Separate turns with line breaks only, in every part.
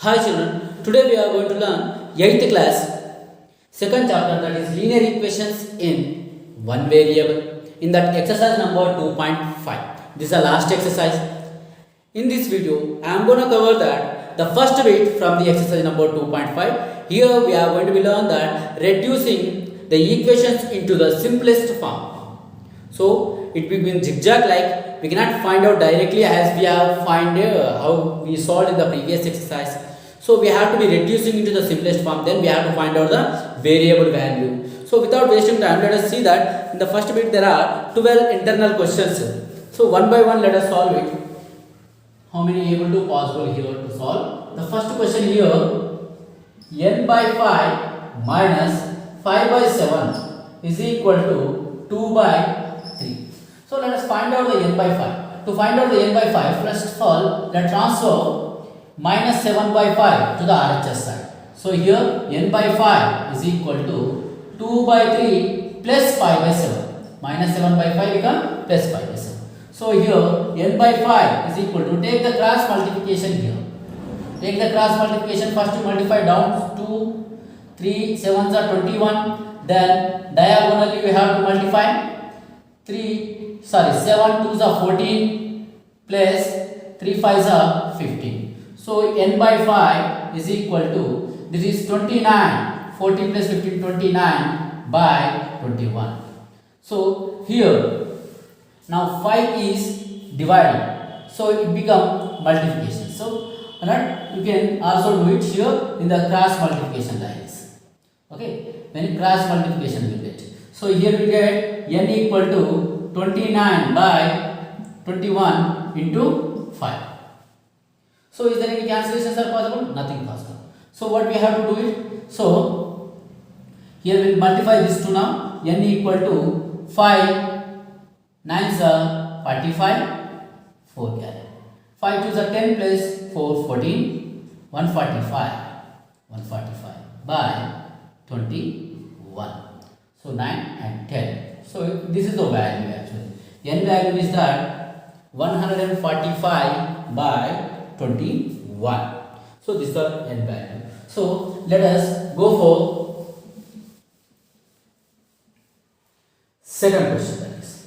Hi children, today we are going to learn 8th class, second chapter, that is linear equations in one variable, in that exercise number 2.5. This is the last exercise. In this video, I am going to cover that the first bit from the exercise number 2.5. Here we are going to be learn that reducing the equations into the simplest form. So it will be zigzag, like we cannot find out directly as we have find how we solved in the previous exercise. So we have to be reducing into the simplest form, then we have to find out the variable value. So without wasting time, let us see that in the first bit there are 12 internal questions. So one by one let us solve it. How many able to possible here to solve? The first question here, n by 5 minus 5 by 7 is equal to 2 by 3. So let us find out the n by 5. To find out the n by 5, first of all, let us transfer minus 7 by 5 to the RHS side. So here n by 5 is equal to 2 by 3 plus 5 by 7. Minus 7 by 5 become plus 5 by 7. So here n by 5 is equal to, take the cross multiplication here. Take the cross multiplication, first you multiply down 2, 3, 7s are 21. Then diagonally we have to multiply 7 2s are 14 plus 3 5s are 15. So n by 5 is equal to, this is 29, 14 plus 15, 29 by 21. So here, now 5 is dividing, so it becomes multiplication. So you can also do it here in the cross multiplication lines. Okay, when you cross multiplication we get. So here we get n equal to 29 by 21 into 5. So is there any cancellations are possible? Nothing possible. So what we have to do it? So here we will multiply this two now. N equal to 5 9s are 45, 4 carry. 5 2s are 10 plus 4 14, 145 by 21. So 9 and 10. So this is the value actually. N value is that 145 by 21. So this is the n value. So let us go for second question, that is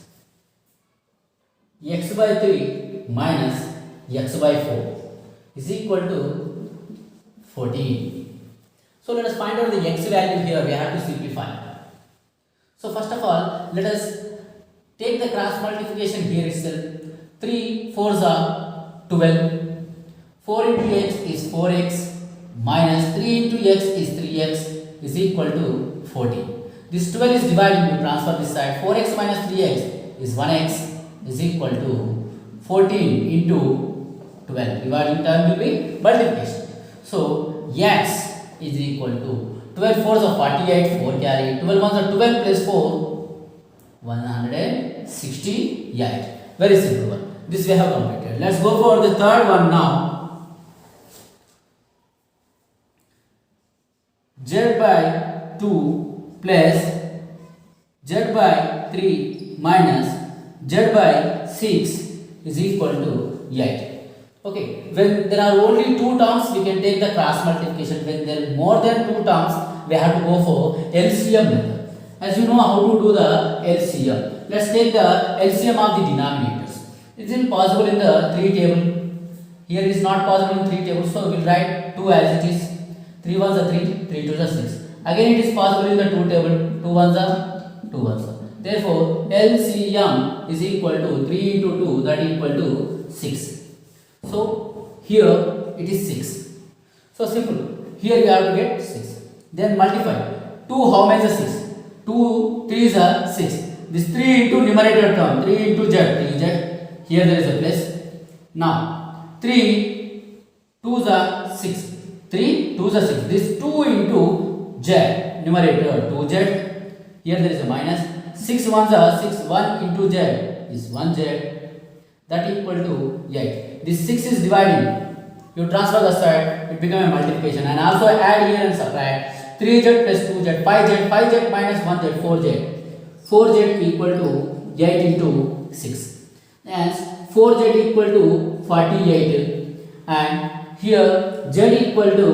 x by 3 minus x by 4 is equal to 14. So let us find out the x value here. We have to simplify. So first of all, let us take the cross multiplication here itself. 3 4s are 12. 4 into x is 4x minus 3 into x is 3x is equal to 14. This 12 is dividing, you transfer this side. 4x minus 3x is 1x is equal to 14 into 12. Dividing term will be multiplication. So x is equal to 12 4s are 48, 4 carry. 12 1s are 12 plus 4, 168. Very simple one. This we have completed. Let's go for the third one now. Z by 2 plus Z by 3 minus Z by 6 is equal to 8. Okay, when there are only two terms, we can take the cross multiplication. When there are more than two terms, we have to go for LCM method. As you know how to do the LCM. Let's take the LCM of the denominators. It is possible in the 3 table. Here it is not possible in 3 tables, so we will write 2 as it is. 3 1s are 3, 3 2s are 6. Again it is possible in the 2 table. 2 1s are 2 1s are. Therefore LCM is equal to 3 into 2, that is equal to 6. So here it is 6. So simple. Here we have to get 6. Then multiply. 2 how many is 6? 2 3s are 6. This 3 into numerator term. 3 into z. 3z. Here there is a plus. Now 3 2s are 6. 3 2s are 6. This 2 into z. Numerator 2z. Here there is a minus. 6 1s are 6. 1 into z is 1z. That equal to 8. This 6 is dividing. You transfer the side, it becomes a multiplication. And also add here and subtract. 3z plus 2z, 5z, 5z minus 1z, 4z. 4z equal to 8 into 6. And 4z equal to 48. And here z equal to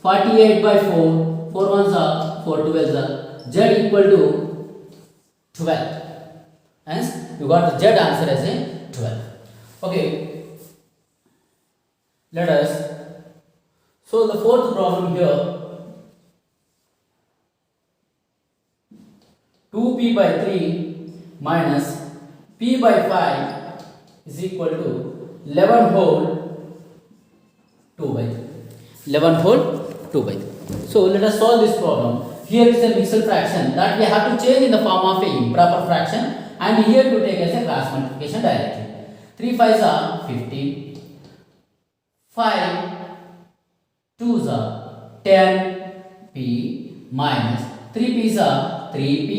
48 by 4, 4 ones are 4 12s are, z equal to 12. Hence, you got the z answer as a 12. Okay, let us. So the fourth problem here, 2p by 3 minus p by 5 is equal to 11 whole 2 by 3. 11 whole 2 by 3. So let us solve this problem. Here is a mixed fraction that we have to change in the form of a improper fraction, and here to take as a cross multiplication directly. 3 5s are 15, 5 2s are 10p minus 3 p's are 3p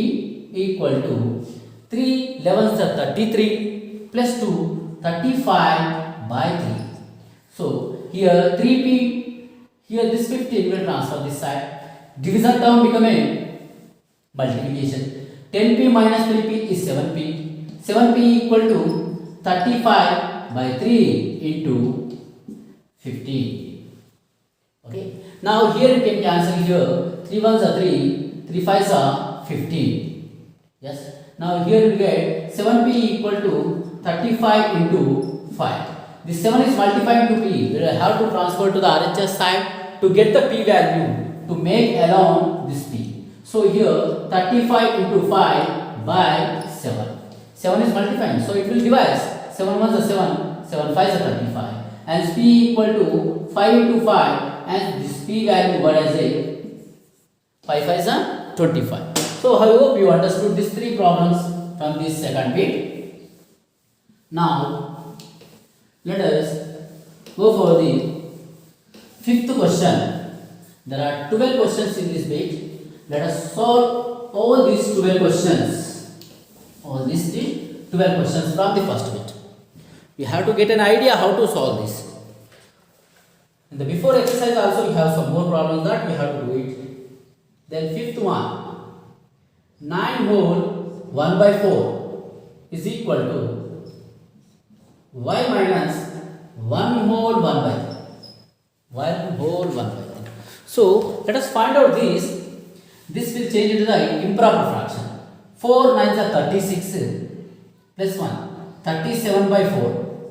equal to 3 11s are 33 plus 2 35 by 3. So here 3p, here this 15 will transfer this side. Division term become a multiplication. 10p minus 3p is 7p. 7p equal to 35 by 3 into 15. Okay. Now here you can cancel here. 3 1s are 3, 3 5s are 15. Yes. Now here we get 7p equal to 35 into 5. This 7 is multiplied to p. We will have to transfer to the RHS side to get the p value to make along this p. So here 35 into 5 by 7. 7 is multiplying, so it will divide. 7 1s are 7, 7 5s are 35. And p equal to 5 into 5, and this p value what I say 5 5s are 25. So I hope you understood these three problems from this second bit. Now let us go for the fifth question. There are 12 questions in this bit. Let us solve all these 12 questions. All these 12 questions from the first bit. We have to get an idea how to solve this. In the before exercise also we have some more problems that we have to do it. Then fifth one. 9 whole 1 by 4 is equal to y minus 1 whole 1 by 3. 1 whole 1 by 3. So let us find out this. This will change into the improper fraction. 4 9s are 36 plus 1. 37 by 4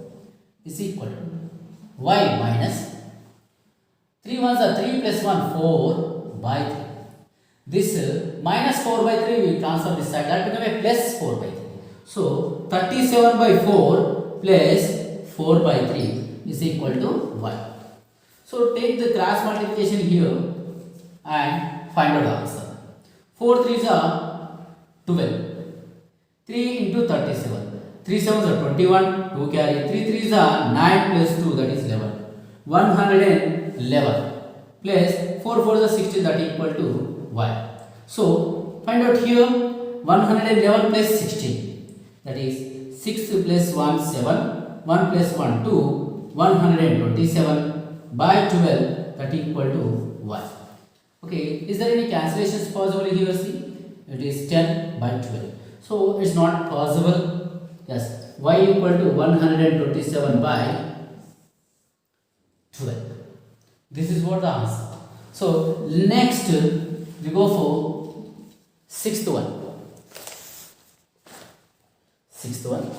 is equal to y minus 3 1s are 3 plus 1 4 by 3. This minus 4 by 3 will transfer this side, that become a plus 4 by 3. So 37 by 4 plus 4 by 3 is equal to y. So take the cross multiplication here and find out the answer. 4 3s are 12. 3 into 37. 3 7s are 21. 2 carry. 3 3s are 9 plus 2, that is 11. 111 plus 4 4s are 16, that is equal to y. So find out here 111 plus 16, that is 6 plus 1 7, 1 plus 1 2, 127 by 12, that is equal to y. Okay, is there any cancellations possible here? See, it is 10 by 12. So it's not possible. Yes, y equal to 127 by 12. This is what the answer. So next we go for sixth one. Sixth one.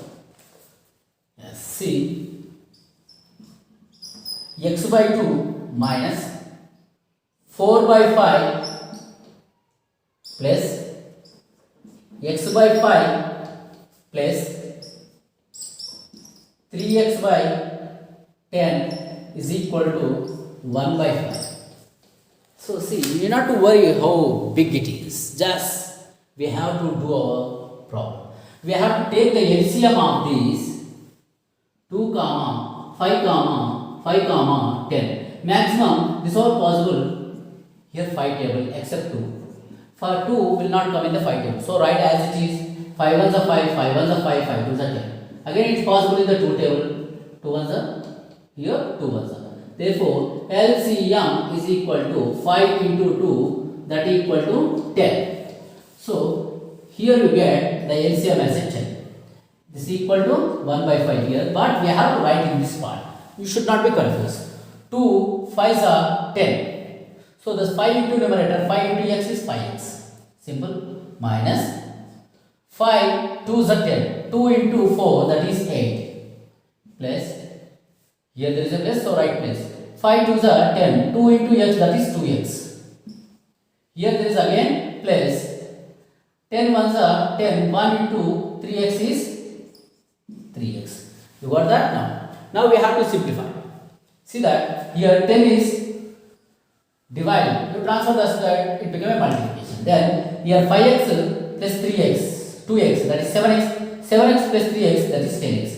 Yes, see, x by 2 minus 4 by 5 plus x by 5 plus 3x by 10 is equal to 1 by 5. So see, you need not to worry how big it is. Just we have to do our problem. We have to take the LCM of these 2 comma 5 comma 5 comma 10. Maximum this all possible. Here 5 table except 2. For 2 will not come in the 5 table. So write as it is. 5 ones are 5, 5 ones are 5, 5 twos are 10. Again it is possible in the 2 table. 2 ones are here, 2 ones are. Therefore LCM is equal to 5 into 2, that is equal to 10. So here you get the LCM as a 10. This is equal to 1 by 5 here, but we have to write in this part. You should not be confused. 2 5s are 10. So this 5 into numerator, 5 into x is 5x. Simple. Minus 5 2s are 10. 2 into 4, that is 8. Plus, here there is a plus, so right place. 5 2s are 10. 2 into x, that is 2x. Here there is again plus. 10 ones are 10. 1 into 3x is 3x. You got that now? Now we have to simplify. See that here 10 is divided. You transfer the square, it became a multiplication. Then here 5x plus 3x, 2x, that is 7x. 7x plus 3x, that is 10x.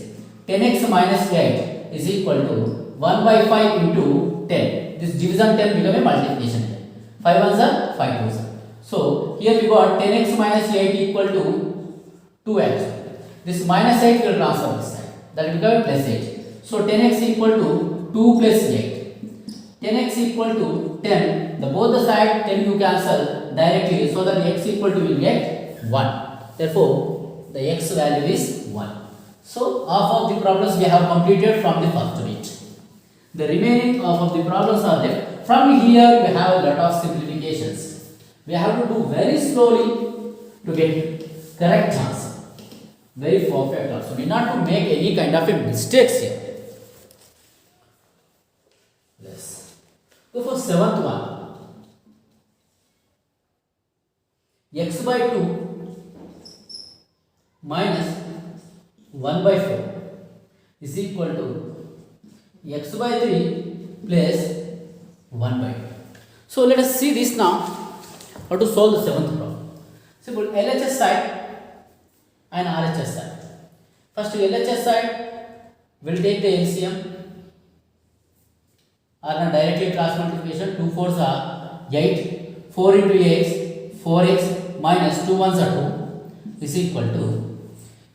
10x minus 8 is equal to 1 by 5 into 10. This division 10 became a multiplication 10. 5 ones are 5 twos. So here we got 10x minus 8 equal to 2x. This minus 8 will transfer this side. That will become plus 8. So 10x equal to 2 plus 8. 10x equal to 10. Both the side 10 you cancel directly, so that x equal to will get 1. Therefore, the x value is 1. So half of the problems we have completed from the first bit. The remaining half of the problems are left. From here we have a lot of simplifications. We have to do very slowly to get correct answer. Very perfect also. We not to make any kind of a mistakes here. Let's go for seventh one. X by 2 minus 1 by 4 is equal to x by 3 plus 1 by 2. So let us see this now. How to solve the seventh problem. Simple. LHS side and RHS side. First LHS side will take the LCM or directly cross multiplication. 2 4s are 8. 4 into x, 4x minus 2 1s are 2 is equal to.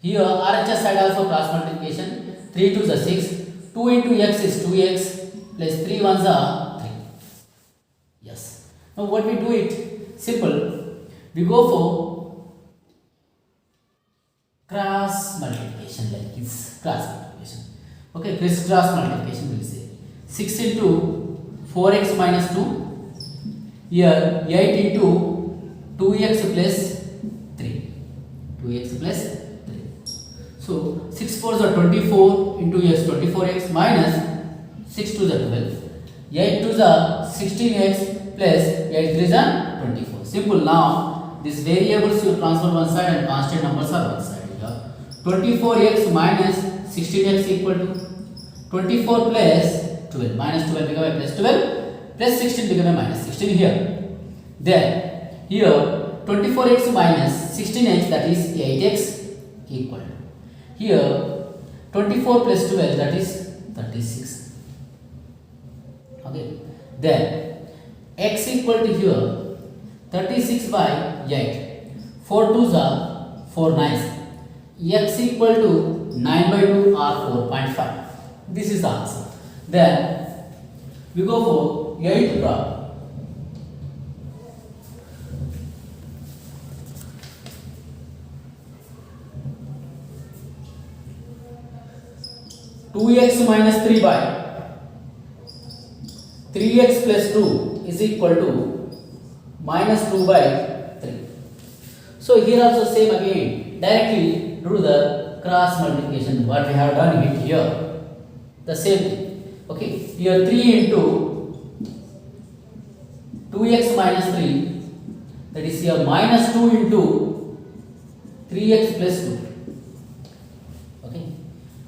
Here RHS side also cross multiplication. 3 2s are 6. 2 into x is 2x plus 3 1s are 3. Yes. Now what we do it? Simple. We go for cross multiplication like this. Cross multiplication. Okay, cross multiplication will say 6 into 4x minus 2. Here 8 into 2x plus 3. 2x plus 3. So 6 4s are 24 into x, 24x minus 6 2s are 12. 8 2s are 16x plus 8 3s are 24. Simple. Now these variables you transfer one side and constant numbers are one side. 24x minus 16x equal to 24 plus 12. Minus 12 become a plus 12 plus 16 become a minus 16 here. Then here 24x minus 16x, that is 8x equal to. Here 24 plus 12, that is 36. Okay. Then x equal to here 36 by 8. 4 2s are 4 9s. X equal to 9 by 2 or 4.5. This is the answer. Then we go for 8th problem. Two x minus 3 by 3x plus 2 is equal to minus 2 by 3. So here also same again. Directly do the cross multiplication. What we have done it here. The same thing. Okay. Here 3 into 2x minus 3. That is here minus 2 into 3x plus 2. Okay.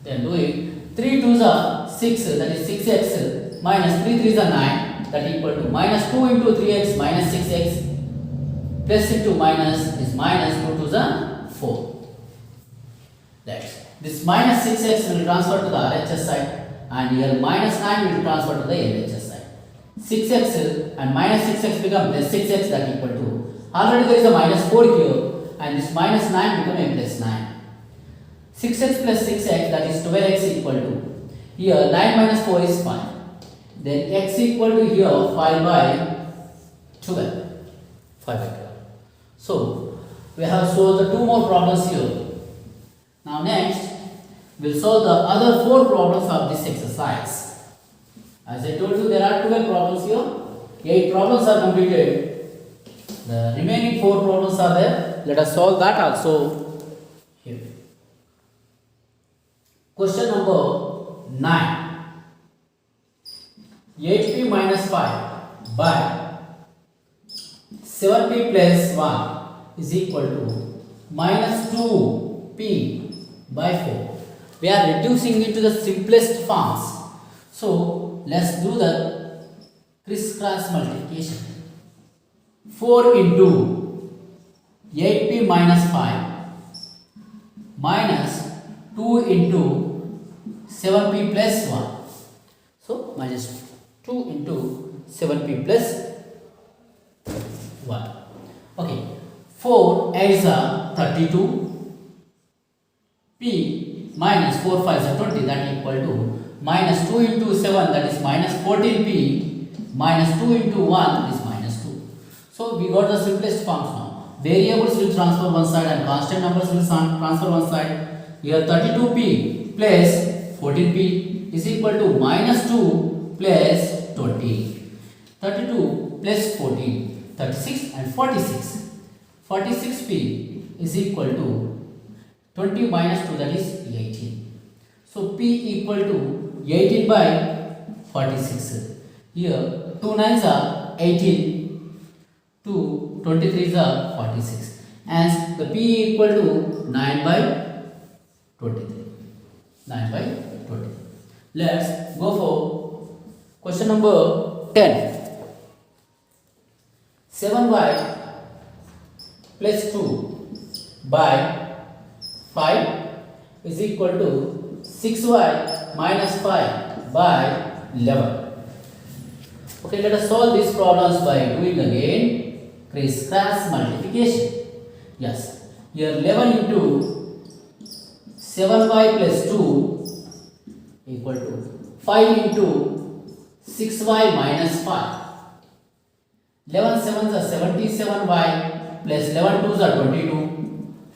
Then do it. 3 2s are 6, that is 6x minus 3 3s are 9, that equal to minus 2 into 3x minus 6x plus into minus is minus 2 2s are 4. That's this minus 6x will transfer to the RHS side and here minus 9 will transfer to the LHS side. 6x and minus 6x become plus 6x, that equal to. Already there is a minus 4 here and this minus 9 become a plus 9. 6x plus 6x, that is 12x equal to. Here 9 minus 4 is 5. Then x equal to here 5 by 12. 5 by 12. So we have solved the 2 more problems here. Now next we will solve the other 4 problems of this exercise. As I told you, there are 12 problems here. 8 problems are completed. The remaining 4 problems are there. Let us solve that also here. Question number 9. 8p minus 5 by 7p plus 1 is equal to minus 2p by 4. We are reducing it to the simplest forms. So let's do the crisscross multiplication. 4 into 8p minus 5 minus 2 into 7p plus 1. So minus 2 into 7p plus 1. Okay. 4 8s are 32. P minus 4 5s are 20, that equal to minus 2 into 7, that is minus 14p, minus 2 into 1 is minus 2. So we got the simplest forms now. Variables will transfer one side and constant numbers will transfer one side. Here 32p plus 14p is equal to minus 2 plus 20. 32 plus 14, 36 and 46. 46p is equal to 20 minus 2, that is 18. So p equal to 18 by 46. Here 2 9s are 18, 2 23s are 46. And the p equal to 9 by 23. 9 by 23. Let's go for question number 10. 7y plus 2 by 5 is equal to 6y minus 5 by 11. Okay, let us solve these problems by doing again crisscross multiplication. Yes, here 11 into 7y plus 2 equal to 5 into 6y minus 5. 11 7s are 77y plus 11 2s are 22.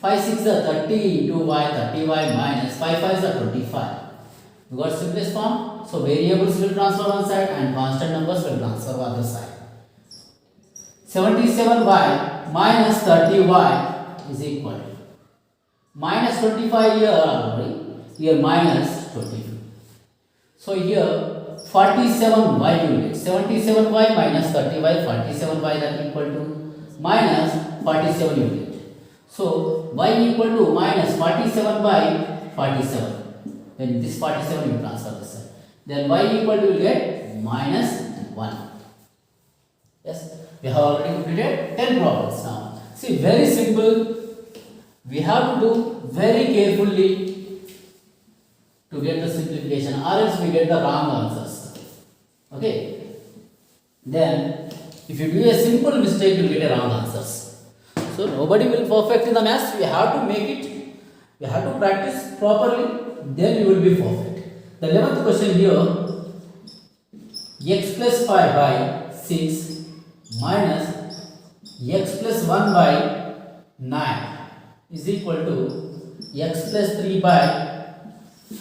5 6 are 30 into y, 30y minus 5 5s are 25. You got simplest form. So variables will transfer one side and constant numbers will transfer other side. 77y minus 30y is equal to minus 25 here already. Here minus 22. So here 47y you get. 77y minus 30y, 47y, that equal to minus 47 you get. So y equal to minus 47 by 47. Then this 47 you transfer this side. Then y equal to you get minus 1. Yes, we have already completed 10 problems now. See, very simple. We have to do very carefully to get the simplification, or else we get the wrong answers. Okay. Then if you do a simple mistake, you get a wrong answers. So nobody will perfect in the maths. We have to make it. We have to practice properly. Then you will be perfect. The 11th question here: x plus 5 by 6 minus x plus 1 by 9 is equal to x plus 3 by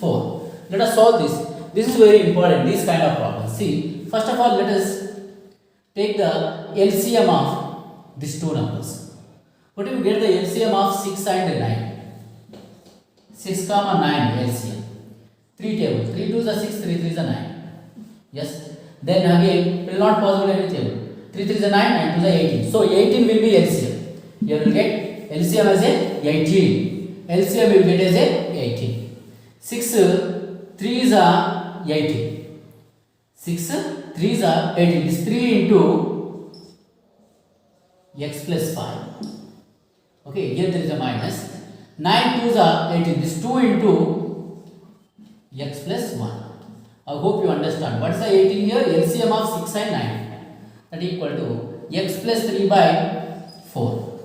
4. Let us solve this. This is very important. These kind of problems. See, first of all, let us take the LCM of these two numbers. What do you get the LCM of 6 and 9? 6 comma 9 LCM. 3 tables. 3 2s are 6, 3 3s are 9. Yes. Then again, it will not possible any table. 3 3s are 9, 9 2s are 18. So 18 will be LCM. You will get LCM as a 18. LCM will get as a 18. 6 3s are 18. 6 3s are 18. This 3 into x plus 5. Okay, here there is a minus. 9 2s are 18. This 2 into x plus 1. I hope you understand. What is the 18 here? LCM of 6 and 9. That equal to x plus 3 by 4.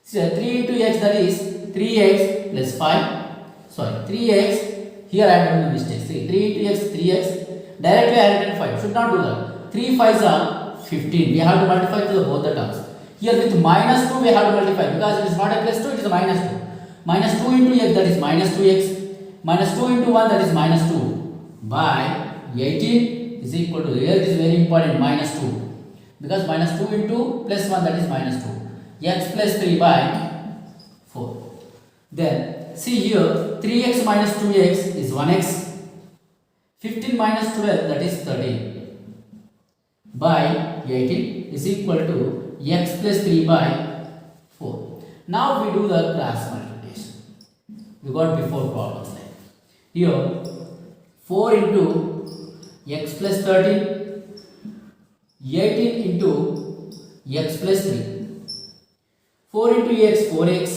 So 3 into x, that is 3x plus 5. Sorry, 3x. Here I have done a mistake. See, 3 into x, 3x. Directly I have written 5. Should not do that. 3 5s are 15. We have to multiply to both the terms. Here with minus 2 we have to multiply because it is not a plus 2, it is a minus 2. Minus 2 into x, that is minus 2x. Minus 2 into 1, that is minus 2. By 18 is equal to, here it is very important, minus 2, because minus 2 into plus 1, that is minus 2, x plus 3 by 4. Then see here, 3x minus 2x is 1x, 15 minus 12, that is 13, by 18 is equal to x plus 3 by 4. Now we do the cross multiplication. We got before problems like here 4 into x plus 13, 18 into x plus 3, 4 into x 4x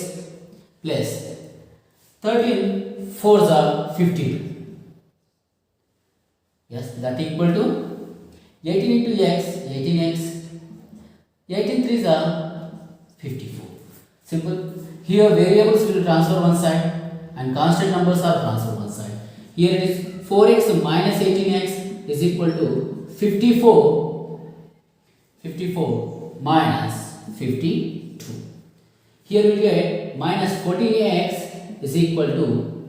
plus 13 4s are 52. Yes, that equal to 18 into x 18x, 18 3s are 54. Simple. Here variables will transfer one side and constant numbers are transferred one side. Here it is 4x minus 18x is equal to 54 minus 52. Here we get minus 14x is equal to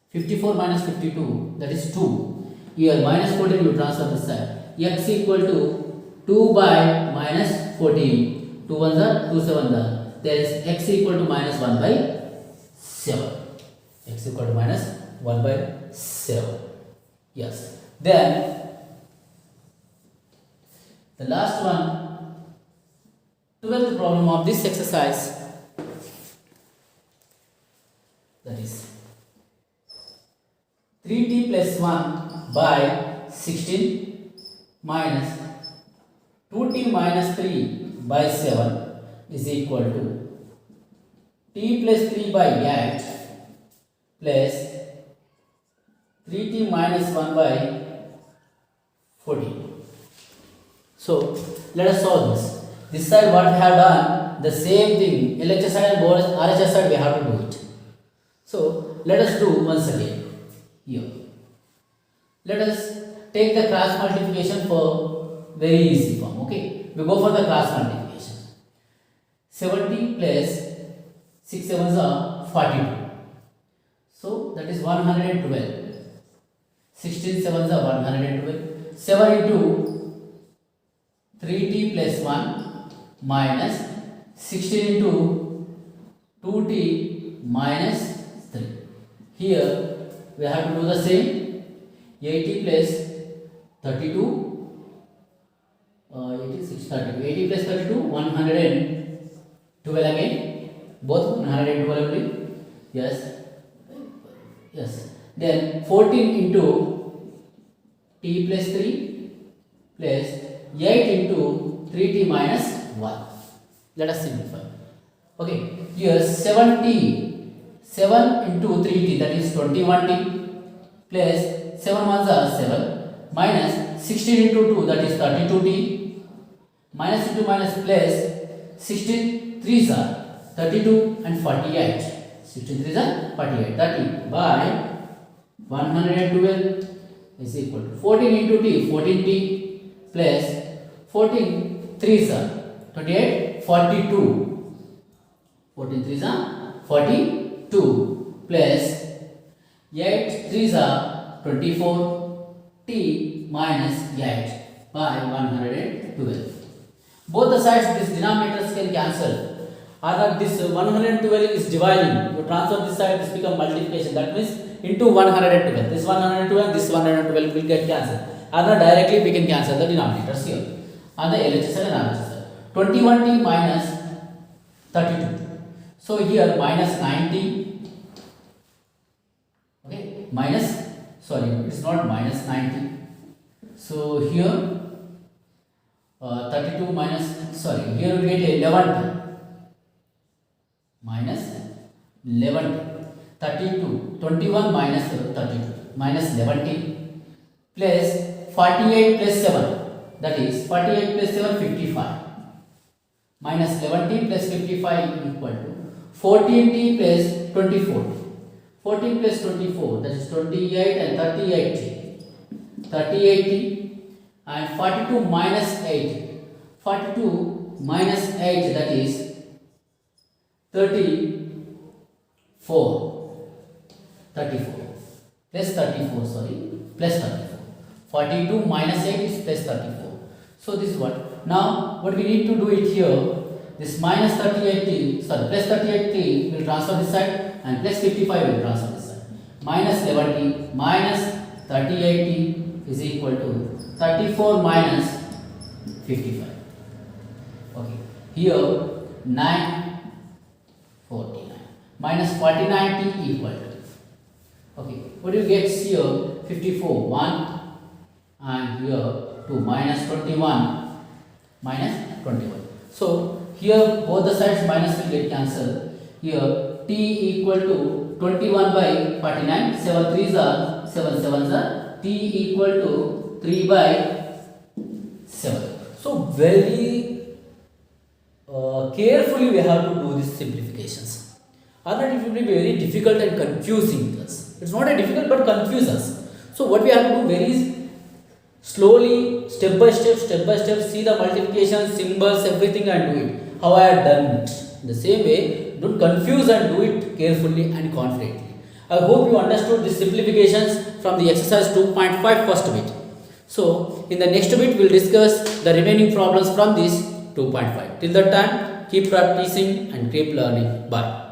54 minus 52, that is 2. Here minus 14 you transfer this side. X equal to 2 by minus 14. 2 ones are 2 7 are. There is x equal to minus 1 by 7. X equal to minus 1 by 7. Yes. Then the last one, 12th problem of this exercise, that is 3t plus 1 by 16 minus 2t minus 3 by 7 is equal to t plus 3 by 8 plus 3t minus 1 by 14. So let us solve this. This side what we have done, the same thing, LHS side and RHS side we have to do it. So let us do once again here. Let us take the cross multiplication for very easy form. Okay, we go for the cross multiplication. 70 plus 6 7s are 42. So that is 112. 16 7s are 112. 7 into 3t plus 1 minus 16 into 2t minus 3. Here we have to do the same. 80 plus 32, 80 plus 32, 112 again, both 112 only. Yes, yes. Then 14 into t plus 3 plus 8 into 3t minus 1. Let us simplify. Okay, here 7 into 3t, that is 21t plus 7 ones are 7 minus 16 into 2, that is 32t, minus into minus plus 16 3s are 32 and 48. 16 3s are 48. 30 by 112 is equal to 14 into t, 14t plus 14 3s are 28, 42. 14 3s are 42 plus 8 3s are 24, t minus 8 by 112. Both the sides, these denominators can cancel. Either this 112 is dividing, you transfer this side, this become multiplication. That means into 112. This 112, this 112 will get cancelled. Either directly we can cancel the denominators here. On the LHS and RHS side. 21t minus 32. So here minus 90. Okay, minus. Sorry, it's not minus 90. So here 32 minus, sorry, here we get 11t minus 11t, 32, 21 minus 32 minus 11t plus 48 plus 7, that is 48 plus 7 55 minus 11t plus 55 equal to 14t plus 24. 14 plus 24, that is 28 and 38t. 38t and 42 minus 8. 42 minus 8, that is 34. 34 plus 34, sorry, plus 34. 42 minus 8 is plus 34. So this is what. Now what we need to do it here, this minus 38t, sorry, plus 38t will transfer this side and plus 55 will transfer this side. Minus 11t minus 38t is equal to 34 minus 55. Okay, here 949 minus 49t equal to, okay, what do you get here? 54 1 and here 2 minus 21 minus 21. So here both the sides minus will get cancelled. Here t equal to 21 by 49, 7 3s are 7 7s are, t equal to 3 by 7. So very carefully we have to do these simplifications. Otherwise it will be very difficult and confusing to us. It's not a difficult but confuse us. So what we have to do very slowly, step by step, see the multiplication, symbols, everything and do it. How I have done it. In the same way, don't confuse and do it carefully and confidently. I hope you understood the simplifications from the exercise 2.5 first bit. So, in the next bit, we will discuss the remaining problems from this 2.5. Till that time, keep practicing and keep learning. Bye.